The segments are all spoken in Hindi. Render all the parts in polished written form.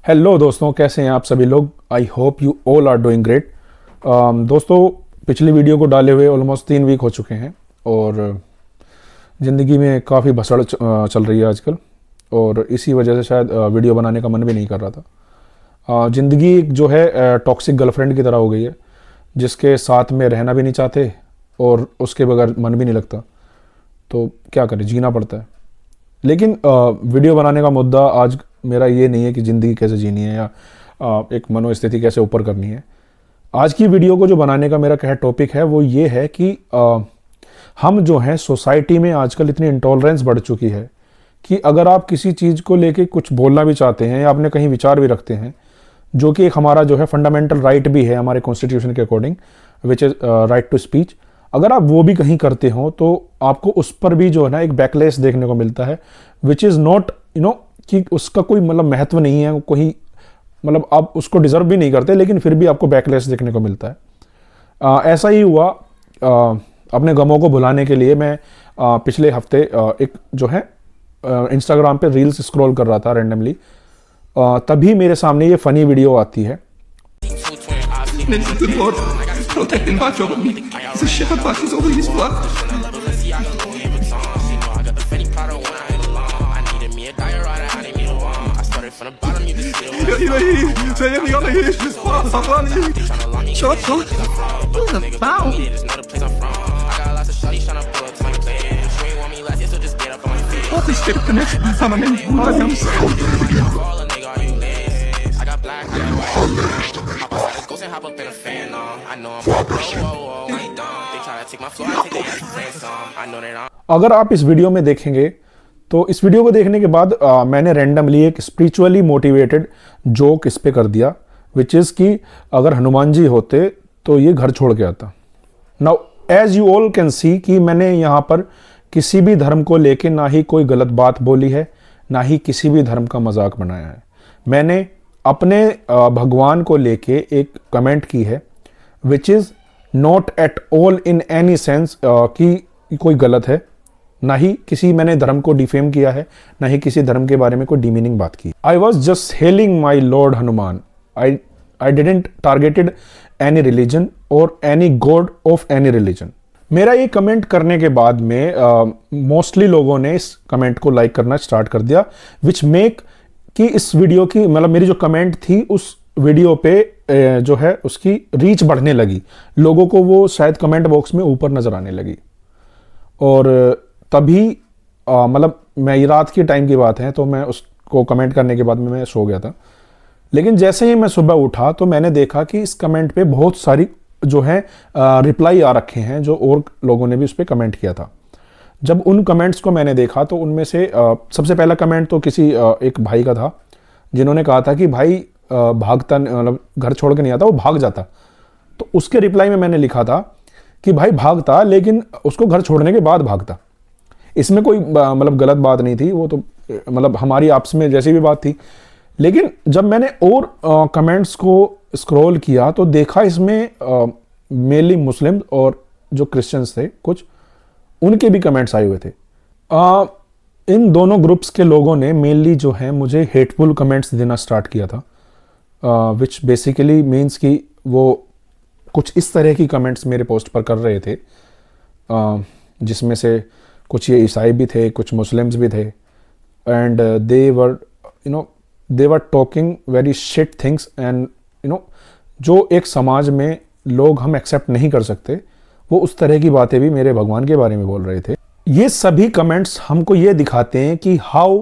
हेलो दोस्तों, कैसे हैं आप सभी लोग। I hope you all are doing great. दोस्तों, पिछली वीडियो को डाले हुए ऑलमोस्ट 3 वीक हो चुके हैं और ज़िंदगी में काफ़ी भसड़ चल रही है आजकल, और इसी वजह से शायद वीडियो बनाने का मन भी नहीं कर रहा था। ज़िंदगी जो है टॉक्सिक गर्लफ्रेंड की तरह हो गई है, जिसके साथ में रहना भी नहीं चाहते और उसके बगैर मन भी नहीं लगता। तो क्या करें, जीना पड़ता है। लेकिन वीडियो बनाने का मुद्दा आज मेरा ये नहीं है कि ज़िंदगी कैसे जीनी है या एक मनोस्थिति कैसे ऊपर करनी है। आज की वीडियो को जो बनाने का मेरा क्या टॉपिक है वो ये है कि हम जो हैं सोसाइटी में आजकल इतनी इंटॉलरेंस बढ़ चुकी है कि अगर आप किसी चीज़ को लेके कुछ बोलना भी चाहते हैं या आपने कहीं विचार भी रखते हैं, जो कि एक हमारा जो है फंडामेंटल राइट भी है हमारे कॉन्स्टिट्यूशन के according, which is right to speech, अगर आप वो भी कहीं करते हो तो आपको उस पर भी जो है ना एक बैकलेस देखने को मिलता है, विच इज़ नॉट कि उसका कोई मतलब महत्व नहीं है, कोई मतलब आप उसको डिजर्व भी नहीं करते, लेकिन फिर भी आपको बैकलेस देखने को मिलता है। ऐसा ही हुआ। अपने गमों को भुलाने के लिए मैं पिछले हफ्ते एक जो है इंस्टाग्राम पे रील्स स्क्रॉल कर रहा था रैंडमली। तभी मेरे सामने ये फ़नी वीडियो आती है। Good Lord, protect him back from me. There's a shepherd back, he's over his blood. Shut up. What about? What is the connection? I'm in. अगर आप इस वीडियो में देखेंगे तो इस वीडियो को देखने के बाद मैंने रैंडमली एक स्पिरिचुअली मोटिवेटेड जोक इस पे कर दिया, विच इज़ कि अगर हनुमान जी होते तो ये घर छोड़ के आता। Now as you all can see कि मैंने यहाँ पर किसी भी धर्म को लेके ना ही कोई गलत बात बोली है, ना ही किसी भी धर्म का मजाक बनाया है। मैंने अपने भगवान को लेके एक कमेंट की है, which is not at all in any sense कि कोई गलत है, ना ही किसी मैंने धर्म को डिफेम किया है, ना ही किसी धर्म के बारे में कोई डिमीनिंग बात की। I was just hailing my lord Hanuman. I didn't targeted any religion और any god of any religion. मेरा ये कमेंट करने के बाद में मोस्टली लोगों ने इस कमेंट को लाइक करना स्टार्ट कर दिया, विच मेक कि इस वीडियो की मतलब मेरी जो कमेंट थी उस वीडियो पे जो है उसकी रीच बढ़ने लगी, लोगों को वो शायद कमेंट बॉक्स में ऊपर नज़र आने लगी। और तभी मतलब मैं ये रात के टाइम की बात है, तो मैं उसको कमेंट करने के बाद में मैं सो गया था। लेकिन जैसे ही मैं सुबह उठा तो मैंने देखा कि इस कमेंट पे बहुत सारी जो है रिप्लाई आ रखे हैं, जो और लोगों ने भी उस पर कमेंट किया था। जब उन कमेंट्स को मैंने देखा तो उनमें से सबसे पहला कमेंट तो किसी एक भाई का था, जिन्होंने कहा था कि भाई भागता मतलब घर छोड़ के नहीं आता, वो भाग जाता। तो उसके रिप्लाई में मैंने लिखा था कि भाई भागता, लेकिन उसको घर छोड़ने के बाद भागता। इसमें कोई मतलब गलत बात नहीं थी, वो तो मतलब हमारी आपस में जैसी भी बात थी। लेकिन जब मैंने और कमेंट्स को स्क्रॉल किया तो देखा इसमें मेनली मुस्लिम और जो क्रिश्चियंस थे कुछ, उनके भी कमेंट्स आए हुए थे। इन दोनों ग्रुप्स के लोगों ने मेनली जो है मुझे हेटफुल कमेंट्स देना स्टार्ट किया था, विच बेसिकली मीन्स कि वो कुछ इस तरह की कमेंट्स मेरे पोस्ट पर कर रहे थे, जिसमें से कुछ ये ईसाई भी थे, कुछ मुस्लिम्स भी थे, and they were talking very shit things, and जो एक समाज में लोग हम एक्सेप्ट नहीं कर सकते, वो उस तरह की बातें भी मेरे भगवान के बारे में बोल रहे थे। ये सभी कमेंट्स हमको ये दिखाते हैं कि how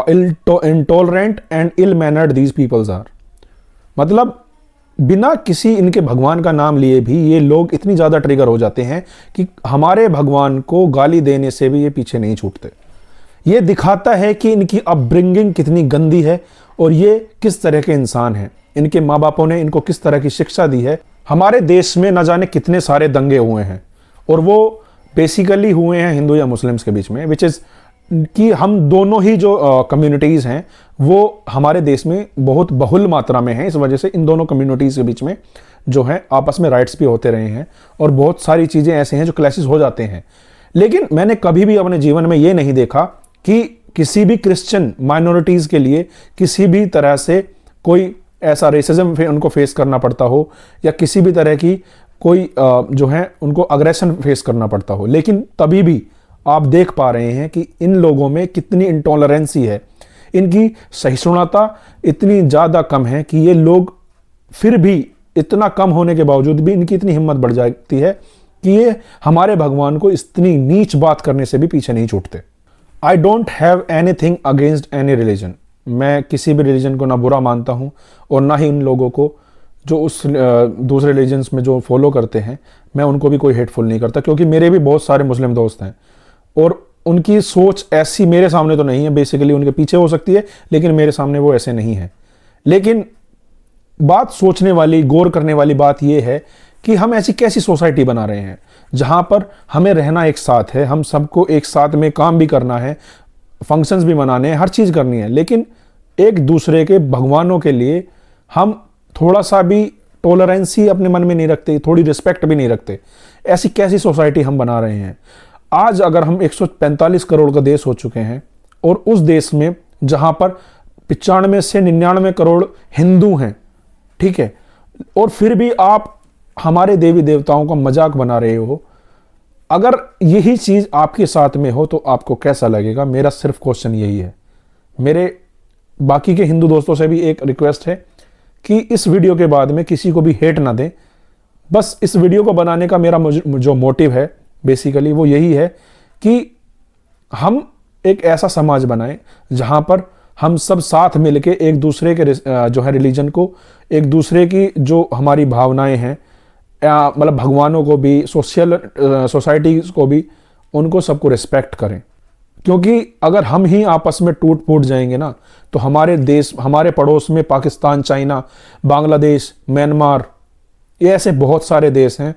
intolerant and ill mannered these peoples are. मतलब बिना किसी इनके भगवान का नाम लिए भी ये लोग इतनी ज़्यादा ट्रिगर हो जाते हैं कि हमारे भगवान को गाली देने से भी ये पीछे नहीं छूटते। ये दिखाता है कि इनकी अपब्रिंगिंग कितनी गंदी है और ये किस तरह के इंसान हैं। इनके माँ बापों ने इनको किस तरह की शिक्षा दी है। हमारे देश में न जाने कितने सारे दंगे हुए हैं, और वो बेसिकली हुए हैं हिंदू या मुस्लिम्स के बीच में, विच इज़ कि हम दोनों ही जो कम्युनिटीज़ हैं वो हमारे देश में बहुत बहुल मात्रा में हैं। इस वजह से इन दोनों कम्युनिटीज़ के बीच में जो है आपस में राइट्स भी होते रहे हैं, और बहुत सारी चीज़ें ऐसे हैं जो क्लैशेस हो जाते हैं। लेकिन मैंने कभी भी अपने जीवन में ये नहीं देखा कि किसी भी क्रिश्चियन माइनॉरिटीज़ के लिए किसी भी तरह से कोई ऐसा रेसिज्म उनको फेस करना पड़ता हो, या किसी भी तरह की कोई जो है उनको अग्रेशन फेस करना पड़ता हो, लेकिन तभी भी आप देख पा रहे हैं कि इन लोगों में कितनी इंटॉलरेंसी है, इनकी सहिष्णुता इतनी ज़्यादा कम है कि ये लोग फिर भी इतना कम होने के बावजूद भी इनकी इतनी हिम्मत बढ़ जाती है कि ये हमारे भगवान को इतनी नीच बात करने से भी पीछे नहीं छूटते। I don't have anything against any religion. मैं किसी भी रिलीजन को ना बुरा मानता हूँ और ना ही उन लोगों को जो उस दूसरे रिलीजन्स में जो फॉलो करते हैं, मैं उनको भी कोई हेटफुल नहीं करता, क्योंकि मेरे भी बहुत सारे मुस्लिम दोस्त हैं और उनकी सोच ऐसी मेरे सामने तो नहीं है, बेसिकली उनके पीछे हो सकती है, लेकिन मेरे सामने वो ऐसे नहीं है। लेकिन बात सोचने वाली, गौर करने वाली बात यह है कि हम ऐसी कैसी सोसाइटी बना रहे हैं जहां पर हमें रहना एक साथ है, हम सबको एक साथ में काम भी करना है, फंक्शंस भी मनाने हैं, हर चीज़ करनी है, लेकिन एक दूसरे के भगवानों के लिए हम थोड़ा सा भी टॉलरेंसी अपने मन में नहीं रखते, थोड़ी रिस्पेक्ट भी नहीं रखते। ऐसी कैसी सोसाइटी हम बना रहे हैं। आज अगर हम 145 करोड़ का देश हो चुके हैं और उस देश में जहां पर 95 से 99 करोड़ हिंदू हैं, ठीक है, और फिर भी आप हमारे देवी देवताओं का मजाक बना रहे हो। अगर यही चीज़ आपके साथ में हो तो आपको कैसा लगेगा? मेरा सिर्फ क्वेश्चन यही है। मेरे बाकी के हिंदू दोस्तों से भी एक रिक्वेस्ट है कि इस वीडियो के बाद में किसी को भी हेट ना दें। बस इस वीडियो को बनाने का मेरा जो मोटिव है बेसिकली वो यही है कि हम एक ऐसा समाज बनाएं जहां पर हम सब साथ मिलके एक दूसरे के जो है रिलीजन को, एक दूसरे की जो हमारी भावनाएं हैं, मतलब भगवानों को भी, सोसाइटी को भी, उनको सबको रिस्पेक्ट करें। क्योंकि अगर हम ही आपस में टूट फूट जाएंगे ना, तो हमारे देश, हमारे पड़ोस में पाकिस्तान, चाइना, बांग्लादेश, म्यांमार, ये ऐसे बहुत सारे देश हैं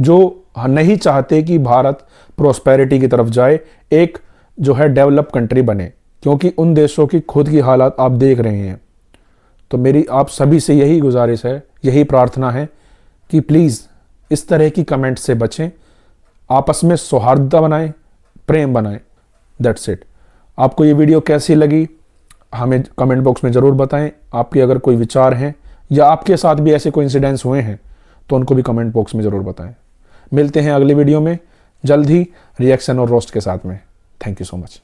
जो नहीं चाहते कि भारत प्रोस्पेरिटी की तरफ जाए, एक जो है डेवलप कंट्री बने, क्योंकि उन देशों की खुद की हालात आप देख रहे हैं। तो मेरी आप सभी से यही गुजारिश है, यही प्रार्थना है कि प्लीज़ इस तरह की कमेंट से बचें, आपस में सौहार्दता बनाएं, प्रेम बनाएं। That's it. आपको ये वीडियो कैसी लगी हमें कमेंट बॉक्स में ज़रूर बताएं। आपके अगर कोई विचार हैं या आपके साथ भी ऐसे कोई इंसिडेंट्स हुए हैं तो उनको भी कमेंट बॉक्स में ज़रूर बताएं। मिलते हैं अगले वीडियो में जल्द ही रिएक्शन और रोस्ट के साथ में। Thank you so much.